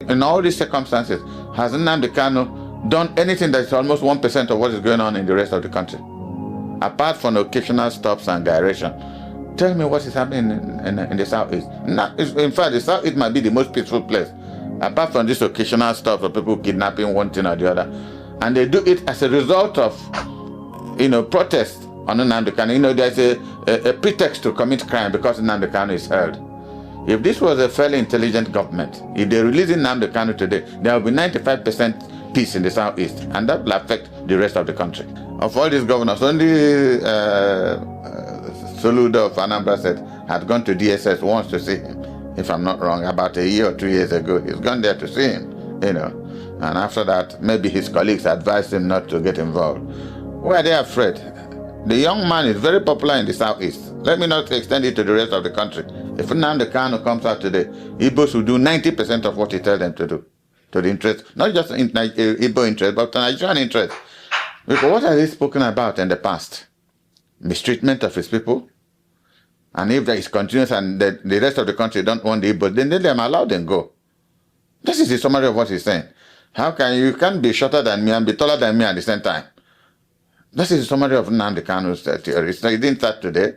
In all these circumstances, has Nnamdi Kanu done anything that's almost 1% of what is going on in the rest of the country? Apart from occasional stops and gyration. Tell me what is happening in the Southeast. In fact, the Southeast might be the most peaceful place. Apart from this occasional stops of people kidnapping one thing or the other. And they do it as a result of, protest on Nnamdi Kanu. There's a pretext to commit crime because Nnamdi Kanu is held. If this was a fairly intelligent government, if they release Nnamdi Kanu today, there will be 95% peace in the Southeast, and that will affect the rest of the country. Of all these governors, only Sallow of Anambra said had gone to DSS once to see him, if I'm not wrong, about a year or 2 years ago. He's gone there to see him, and after that, maybe his colleagues advised him not to get involved. Why are they afraid? The young man is very popular in the Southeast. Let me not extend it to the rest of the country. If Nnamdi Kanu comes out today, Igbos will do 90% of what he tells them to do, to the interest, not just in Igbo interest, but Nigerian interest. Because what has he spoken about in the past? Mistreatment of his people. And if that is continuous and the rest of the country don't want the Igbos, then let them allow them go. This is the summary of what he's saying. How can you can't be shorter than me and be taller than me at the same time? This is the summary of Nnamdi Kanu's theory. He didn't start today.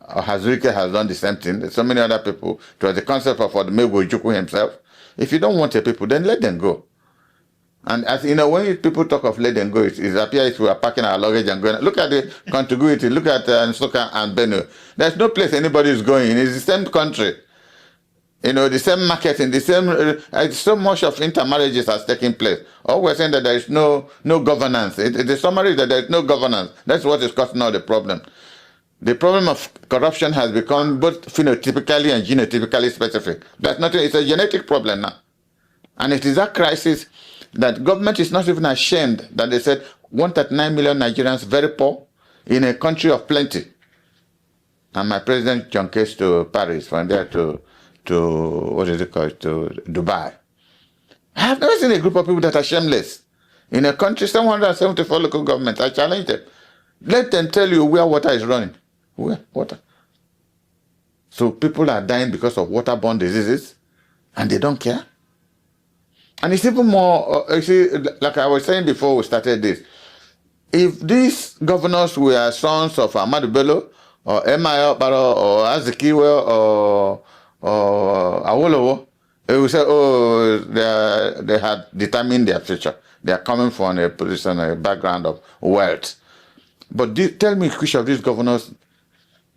Hazurike has done the same thing. There's so many other people. It was the concept of Odumegwu Ojukwu himself. If you don't want a people, then let them go. And as you know, when people talk of let them go, it appears if we are packing our luggage and going. Look at the contiguity. Look at Nsukka and Benue. There's no place anybody is going. It's the same country. The same market, in the same. So much of intermarriages has taken place. All we're saying that there is no governance. The summary is that there is no governance. That's what is causing all the problem. The problem of corruption has become both phenotypically and genotypically specific. That's nothing. It's a genetic problem now, and it is that crisis that government is not even ashamed that they said 139 million Nigerians very poor in a country of plenty. And my president John case to Paris, from there to what is it called, to Dubai. I have never seen a group of people that are shameless. In a country, 774 local governments, I challenge them. Let them tell you where water is running. Where? Water. So people are dying because of waterborne diseases, and they don't care. And it's even more, like I was saying before we started this, if these governors were sons of Ahmadu Bello, or Emma Baro, or Azikiwe, or Awolowo, they will say, oh, they had determined their future. They are coming from a position, a background of wealth. But tell me which of these governors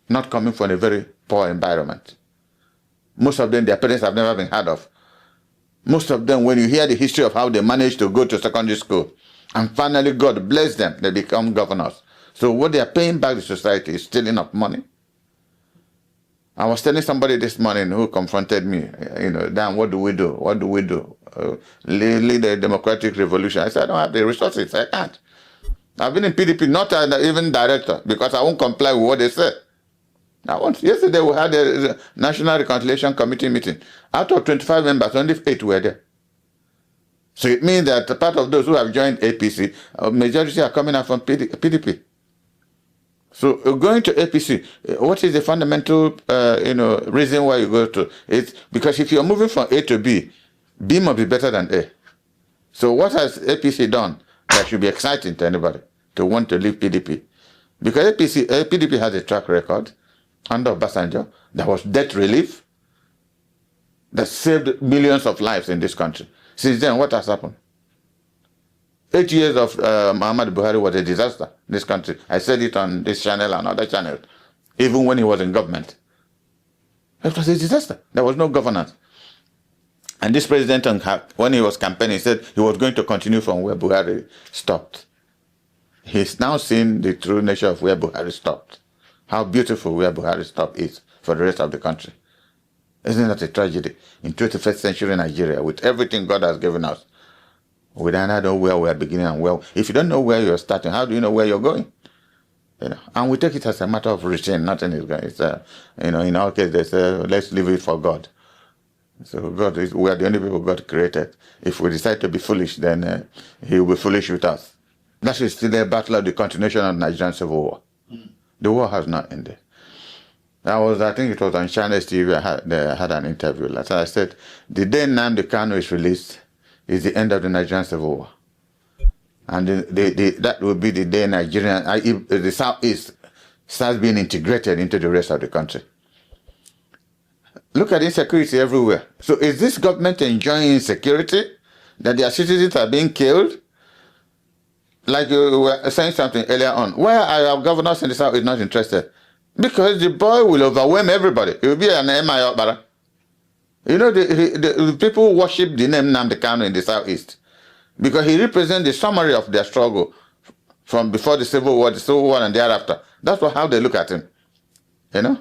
not coming from a very poor environment? Most of them, their parents have never been heard of. Most of them, when you hear the history of how they managed to go to secondary school, and finally God bless them, they become governors. So what they are paying back to society is stealing up money. I was telling somebody this morning who confronted me, Dan, what do we do? What do we do? Lead a democratic revolution. I said, I don't have the resources. I can't. I've been in PDP, not even director, because I won't comply with what they said. Yesterday we had a National Reconciliation Committee meeting. Out of 25 members, only 8 were there. So it means that part of those who have joined APC, majority are coming out from PDP. So going to APC, what is the fundamental reason why you go to? It's because if you're moving from A to B, B must be better than A. So what has APC done that should be exciting to anybody to want to leave PDP? Because PDP has a track record under Obasanjo. There was debt relief that saved millions of lives in this country. Since then, what has happened? 8 years of Muhammadu Buhari was a disaster in this country. I said it on this channel and other channels, even when he was in government. It was a disaster. There was no governance. And this president, when he was campaigning, said he was going to continue from where Buhari stopped. He's now seen the true nature of where Buhari stopped. How beautiful where Buhari stopped is for the rest of the country. Isn't that a tragedy? In 21st century Nigeria, with everything God has given us, we don't know where we are beginning and where. If you don't know where you're starting, how do you know where you're going? And we take it as a matter of routine. Nothing is going. It's in our case, they say, let's leave it for God. So we are the only people God created. If we decide to be foolish, then He will be foolish with us. That is still a battle of the continuation of the Nigerian Civil War. The war has not ended. I think it was on China's TV. I had an interview last night. I said, the day Nnamdi Kanu is released is the end of the Nigerian Civil War. And that will be the day the Southeast starts being integrated into the rest of the country. Look at insecurity everywhere. So is this government enjoying insecurity? That their citizens are being killed? Like you were saying something earlier on. Why are our governors in the South not interested? Because the boy will overwhelm everybody. He will be an MI Okbara. You know, the people worship the name Nnamdi Kanu in the Southeast because he represents the summary of their struggle from before the Civil War and thereafter. That's how they look at him. You know?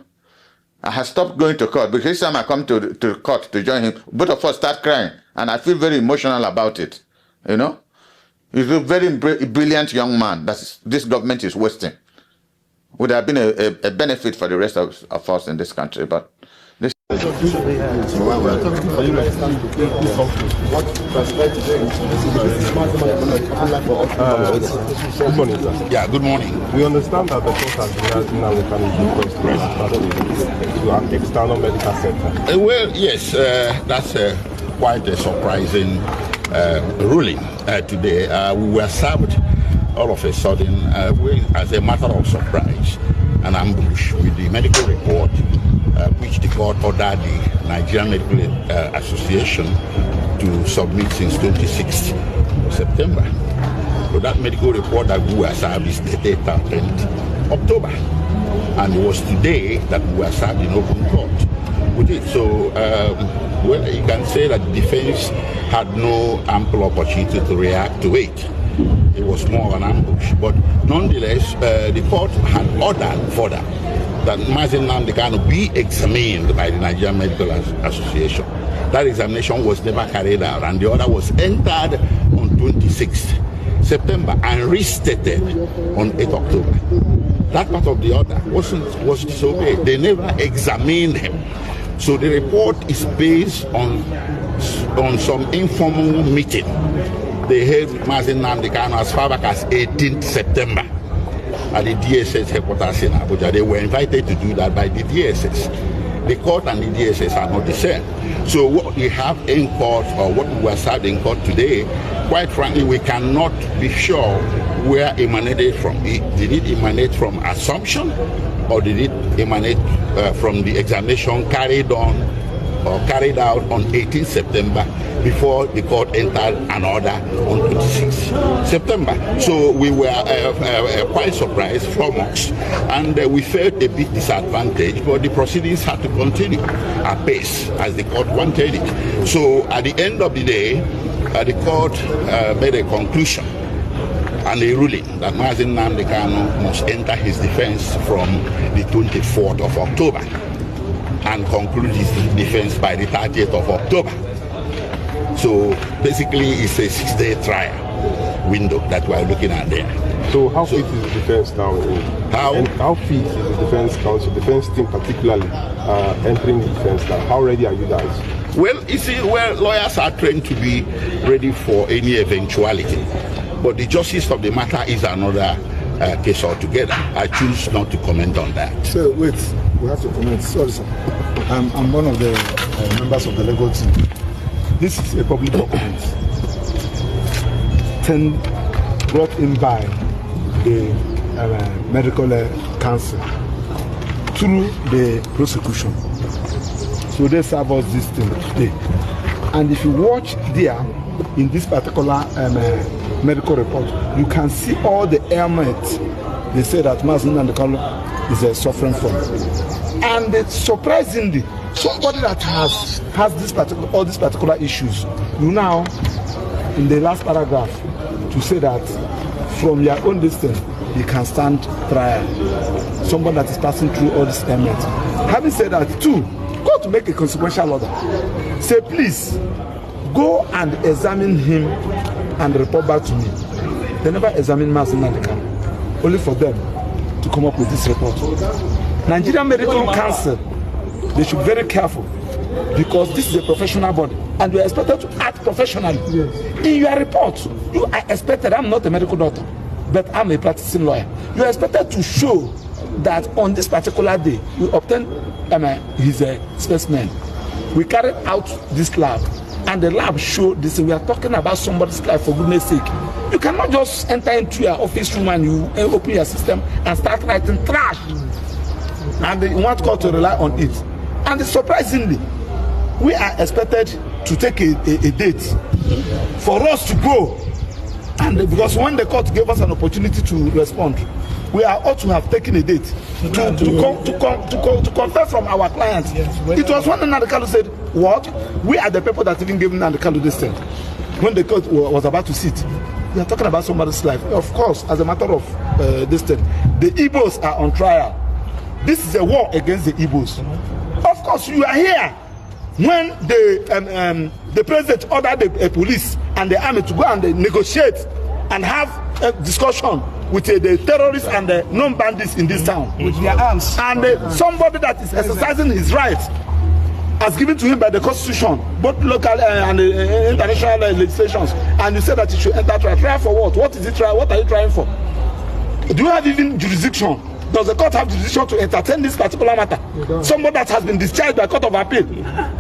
I have stopped going to court because each time I come to court to join him, both of us start crying. And I feel very emotional about it. You know? He's a very brilliant young man that this government is wasting. Would have been a benefit for the rest of us in this country, but this. Good morning, sir. Yeah, good morning. We understand that the court has been asking Nnamdi Kanu to an external medical center. Well, yes, that's quite a surprising ruling today. We were served all of a sudden, as a matter of surprise, an ambush with the medical report, which the court ordered the Nigerian Medical Association to submit since 26th September. So that medical report that we were served is dated 10th October. And it was today that we were served in open court with it. So, well, you can say that the defense had no ample opportunity to react to it. It was more of an ambush. But nonetheless, the court had ordered further that Nnamdi Kanu be examined by the Nigerian Medical Association. That examination was never carried out, and the order was entered on 26th September and restated on 8th October. That part of the order was disobeyed. They never examined him. So the report is based on some informal meeting they held with Nnamdi Kanu as far back as 18th September at the DSS headquarters in Abuja. They were invited to do that by the DSS. The court and the DSS are not the same. So what we have in court, or what we were served in court today, quite frankly, we cannot be sure where it emanated from. Did it emanate from assumption, or did it emanate from the examination carried out on 18th September before the court entered an order on 26th September. So we were quite surprised from us, and we felt a bit disadvantaged, but the proceedings had to continue at pace as the court wanted it. So at the end of the day, the court made a conclusion and a ruling that Nnamdi Kanu must enter his defense from the 24th of October and conclude his defense by the 30th of October. So basically it's a 6-day trial window that we're looking at there. So how fit is the defense now? How fit is the defense counsel, defense team particularly, entering the defense now? How ready are you guys? Well, you see, lawyers are trained to be ready for any eventuality. But the justice of the matter is another case altogether. I choose not to comment on that. So wait, we have to comment. Sorry, sir. I'm one of the members of the legal team. This is a public document brought in by the medical council through the prosecution. So they serve us this thing today. And if you watch there in this particular medical report, you can see all the ailments they say that Nnamdi Kanu is suffering from. And surprisingly, somebody that has all these particular issues, you now, in the last paragraph, to say that from your own distance, you can stand trial. Somebody that is passing through all these ailments. Having said that, too, go to make a consequential order. Say, please, go and examine him and report back to me. They never examine Nnamdi Kanu, only for them to come up with this report. Nigerian Medical Council, they should be very careful, because this is a professional body and you are expected to act professionally. Yes. In your report, you are expected, I'm not a medical doctor, but I'm a practicing lawyer. You are expected to show that on this particular day, we obtained his specimen. We carried out this lab, and the lab showed this. We are talking about somebody's life, for goodness sake. You cannot just enter into your office room and you open your system and start writing trash. And you want court to rely on it. And surprisingly, we are expected to take a date for us to go. And because when the court gave us an opportunity to respond, we are ought to have taken a date to confess from our clients. It was when Nnamdi Kanu said, "What? We are the people that even gave Nnamdi Kanu this thing." When the court was about to sit, we are talking about somebody's life. Of course, as a matter of this thing, the Igbos are on trial. This is a war against the Igbos. Of course, you are here when the president ordered the police and the army to go and negotiate and have a discussion with the terrorists and the non-bandits in this town. With their arms. And somebody that is exercising his rights as given to him by the constitution, both local and international legislations, and you say that he should enter trial. Trial for what? What is it trial? What are you trying for? Do you have even jurisdiction? Does the court have jurisdiction to entertain this particular matter? Somebody that has been discharged by court of appeal.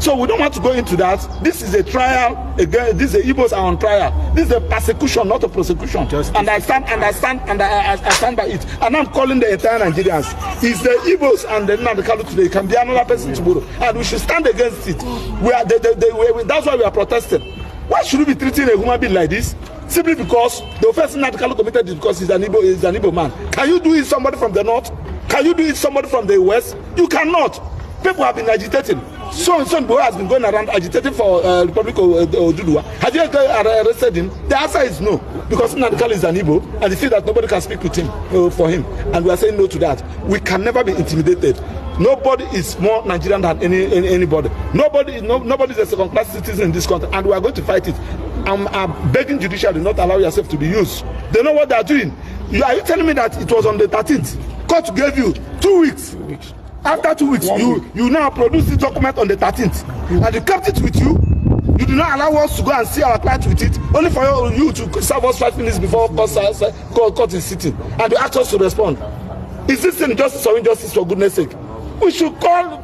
So we don't want to go into that. This is a trial again. These Igbos are on trial. This is a persecution, not a prosecution. And I stand by it. And I'm calling the entire Nigerians. It's the Igbos and the Nnamdi Kanu today. It can be another person tomorrow, and we should stand against it. That's why we are protesting. Why should we be treating a human being like this? Simply because the offense Nnamdi Kanu committed is because he's an Igbo man. Can you do it somebody from the north? Can you do it somebody from the west? You cannot. People have been agitating. So boy has been going around agitating for Republic of Oduduwa. Have you arrested him? The answer is no, because Nnamdi Kanu is an Igbo, and he feels that nobody can speak with him for him, and we are saying no to that. We can never be intimidated. Nobody is more Nigerian than anybody. Nobody is a second-class citizen in this country, and we are going to fight it. I'm begging judiciary not allow yourself to be used. They know what they are doing. Are you telling me that it was on the 13th? Court gave you 2 weeks. After 2 weeks, you now produce this document on the 13th, and you kept it with you. You do not allow us to go and see our client with it, only for you to serve us 5 minutes before court is sitting, and you ask us to respond. Is this injustice or injustice, for goodness sake? We should call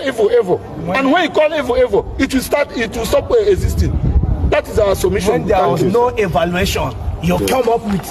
evil, and when you call evil, it will stop existing. That is our submission. When there was no evaluation, you come up with